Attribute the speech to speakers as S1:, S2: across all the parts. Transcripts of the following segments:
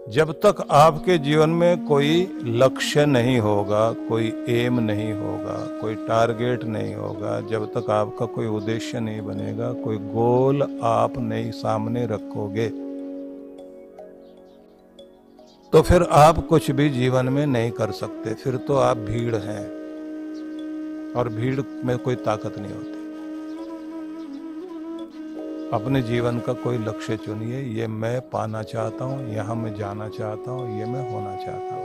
S1: जब तक आपके जीवन में कोई लक्ष्य नहीं होगा, कोई एम नहीं होगा, कोई टारगेट नहीं होगा, जब तक आपका कोई उद्देश्य नहीं बनेगा, कोई गोल आप नहीं सामने रखोगे, तो फिर आप कुछ भी जीवन में नहीं कर सकते। फिर तो आप भीड़ हैं और भीड़ में कोई ताकत नहीं होती। अपने जीवन का कोई लक्ष्य चुनिए, ये मैं पाना चाहता हूं, यहां मैं जाना चाहता हूं, ये मैं होना चाहता हूं।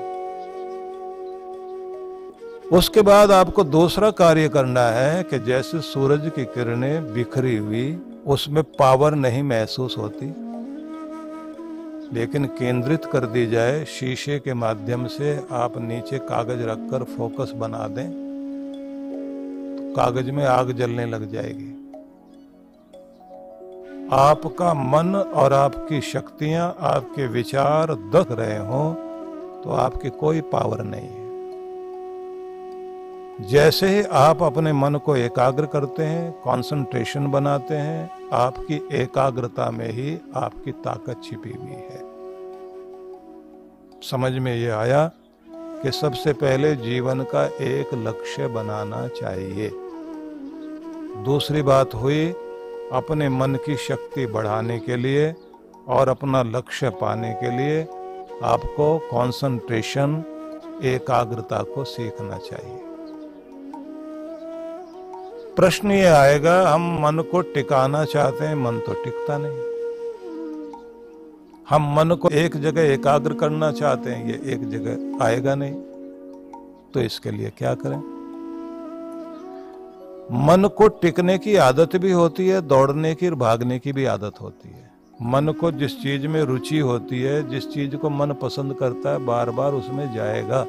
S1: उसके बाद आपको दूसरा कार्य करना है कि जैसे सूरज की किरणें बिखरी हुई, उसमें पावर नहीं महसूस होती, लेकिन केंद्रित कर दी जाए शीशे के माध्यम से, आप नीचे कागज रखकर फोकस बना दें तो कागज में आग जलने लग जाएगी। आपका मन और आपकी शक्तियां, आपके विचार दब रहे हों तो आपकी कोई पावर नहीं है। जैसे ही आप अपने मन को एकाग्र करते हैं, कंसंट्रेशन बनाते हैं, आपकी एकाग्रता में ही आपकी ताकत छिपी हुई है। समझ में ये आया कि सबसे पहले जीवन का एक लक्ष्य बनाना चाहिए। दूसरी बात हुई, अपने मन की शक्ति बढ़ाने के लिए और अपना लक्ष्य पाने के लिए आपको कंसंट्रेशन, एकाग्रता को सीखना चाहिए। प्रश्न ये आएगा, हम मन को टिकाना चाहते हैं, मन तो टिकता नहीं। हम मन को एक जगह एकाग्र करना चाहते हैं, ये एक जगह आएगा नहीं। तो इसके लिए क्या करें? मन को टिकने की आदत भी होती है, दौड़ने की और भागने की भी आदत होती है। मन को जिस चीज में रुचि होती है, जिस चीज को मन पसंद करता है, बार बार उसमें जाएगा।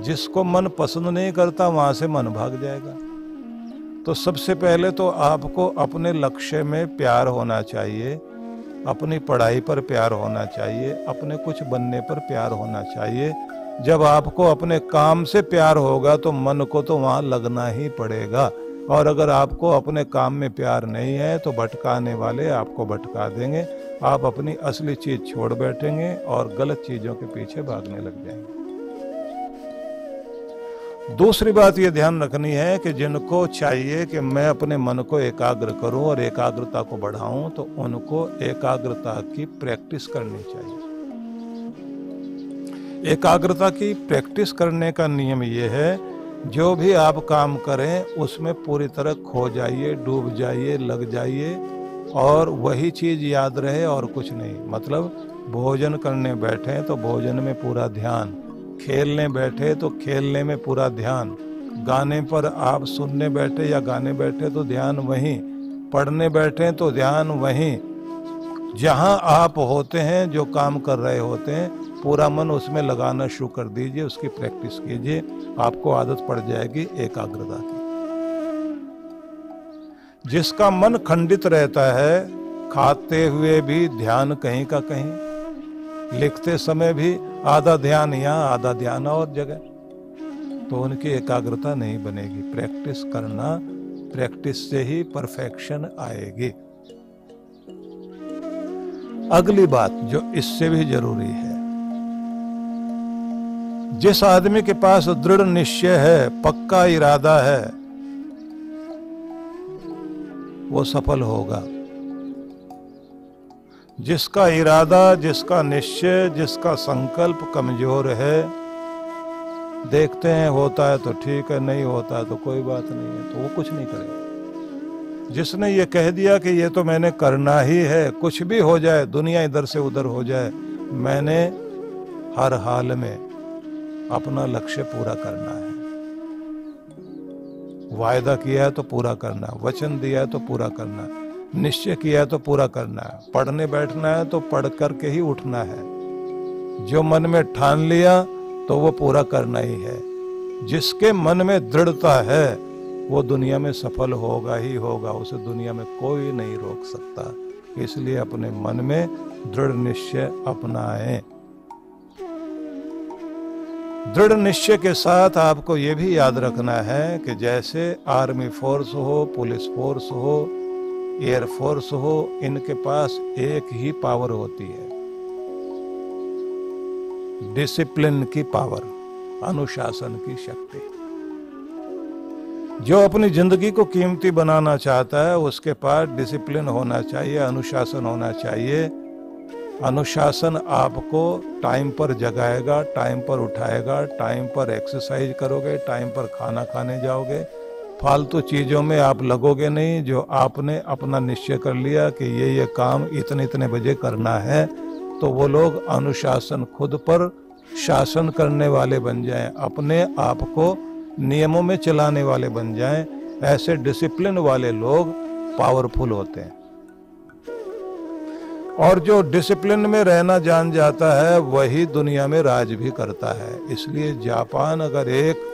S1: जिसको मन पसंद नहीं करता, वहां से मन भाग जाएगा। तो सबसे पहले तो आपको अपने लक्ष्य में प्यार होना चाहिए, अपनी पढ़ाई पर प्यार होना चाहिए, अपने कुछ बनने पर प्यार होना चाहिए। जब आपको अपने काम से प्यार होगा तो मन को तो वहां लगना ही पड़ेगा। और अगर आपको अपने काम में प्यार नहीं है तो भटकाने वाले आपको भटका देंगे, आप अपनी असली चीज छोड़ बैठेंगे और गलत चीजों के पीछे भागने लग जाएंगे। दूसरी बात ये ध्यान रखनी है कि जिनको चाहिए कि मैं अपने मन को एकाग्र करूं और एकाग्रता को बढ़ाऊं, तो उनको एकाग्रता की प्रैक्टिस करनी चाहिए। एकाग्रता की प्रैक्टिस करने का नियम ये है, जो भी आप काम करें उसमें पूरी तरह खो जाइए, डूब जाइए, लग जाइए और वही चीज याद रहे और कुछ नहीं। मतलब भोजन करने बैठे तो भोजन में पूरा ध्यान, खेलने बैठे तो खेलने में पूरा ध्यान, गाने पर आप सुनने बैठे या गाने बैठे तो ध्यान वहीं, पढ़ने बैठे तो ध्यान वहीं। जहां आप होते हैं, जो काम कर रहे होते हैं, पूरा मन उसमें लगाना शुरू कर दीजिए, उसकी प्रैक्टिस कीजिए। आपको आदत पड़ जाएगी एकाग्रता की। जिसका मन खंडित रहता है, खाते हुए भी ध्यान कहीं का कहीं, लिखते समय भी आधा ध्यान यहाँ, आधा ध्यान और जगह, तो उनकी एकाग्रता नहीं बनेगी। प्रैक्टिस करना, प्रैक्टिस से ही परफेक्शन आएगी। अगली बात जो इससे भी जरूरी है, जिस आदमी के पास दृढ़ निश्चय है, पक्का इरादा है, वो सफल होगा। जिसका इरादा, जिसका निश्चय, जिसका संकल्प कमजोर है, देखते हैं होता है तो ठीक है, नहीं होता है तो कोई बात नहीं है, तो वो कुछ नहीं करेगा। जिसने ये कह दिया कि ये तो मैंने करना ही है, कुछ भी हो जाए, दुनिया इधर से उधर हो जाए, मैंने हर हाल में अपना लक्ष्य पूरा करना है। वायदा किया है तो पूरा करना है, वचन दिया है तो पूरा करना है, निश्चय किया है तो पूरा करना है, पढ़ने बैठना है तो पढ़ करके ही उठना है। जो मन में ठान लिया तो वो पूरा करना ही है। जिसके मन में दृढ़ता है वो दुनिया में सफल होगा ही होगा, उसे दुनिया में कोई नहीं रोक सकता। इसलिए अपने मन में दृढ़ निश्चय अपनाएं। दृढ़ निश्चय के साथ आपको ये भी याद रखना है कि जैसे आर्मी फोर्स हो, पुलिस फोर्स हो, एयर फोर्स हो, इनके पास एक ही पावर होती है, डिसिप्लिन की पावर, अनुशासन की शक्ति। जो अपनी जिंदगी को कीमती बनाना चाहता है उसके पास डिसिप्लिन होना चाहिए, अनुशासन होना चाहिए। अनुशासन आपको टाइम पर जगाएगा, टाइम पर उठाएगा, टाइम पर एक्सरसाइज करोगे, टाइम पर खाना खाने जाओगे, फालतू चीज़ों में आप लगोगे नहीं। जो आपने अपना निश्चय कर लिया कि ये काम इतने इतने बजे करना है, तो वो लोग अनुशासन, खुद पर शासन करने वाले बन जाएं, अपने आप को नियमों में चलाने वाले बन जाएं। ऐसे डिसिप्लिन वाले लोग पावरफुल होते हैं। और जो डिसिप्लिन में रहना जान जाता है वही दुनिया में राज भी करता है। इसलिए जापान अगर एक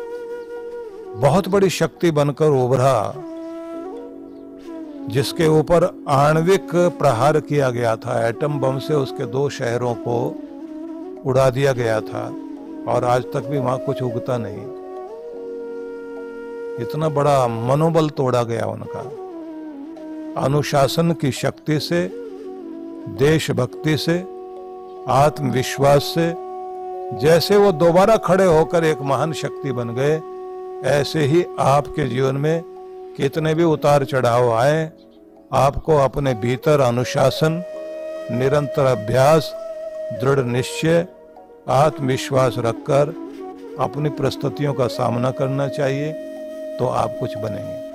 S1: बहुत बड़ी शक्ति बनकर उभरा, जिसके ऊपर आणविक प्रहार किया गया था, एटम बम से उसके 2 शहरों को उड़ा दिया गया था, और आज तक भी वहां कुछ उगता नहीं। इतना बड़ा मनोबल तोड़ा गया उनका, अनुशासन की शक्ति से, देशभक्ति से, आत्मविश्वास से। जैसे वो दोबारा खड़े होकर एक महान शक्ति बन गए, ऐसे ही आपके जीवन में कितने भी उतार चढ़ाव आए, आपको अपने भीतर अनुशासन, निरंतर अभ्यास, दृढ़ निश्चय, आत्मविश्वास रखकर अपनी परिस्थितियों का सामना करना चाहिए, तो आप कुछ बनेंगे।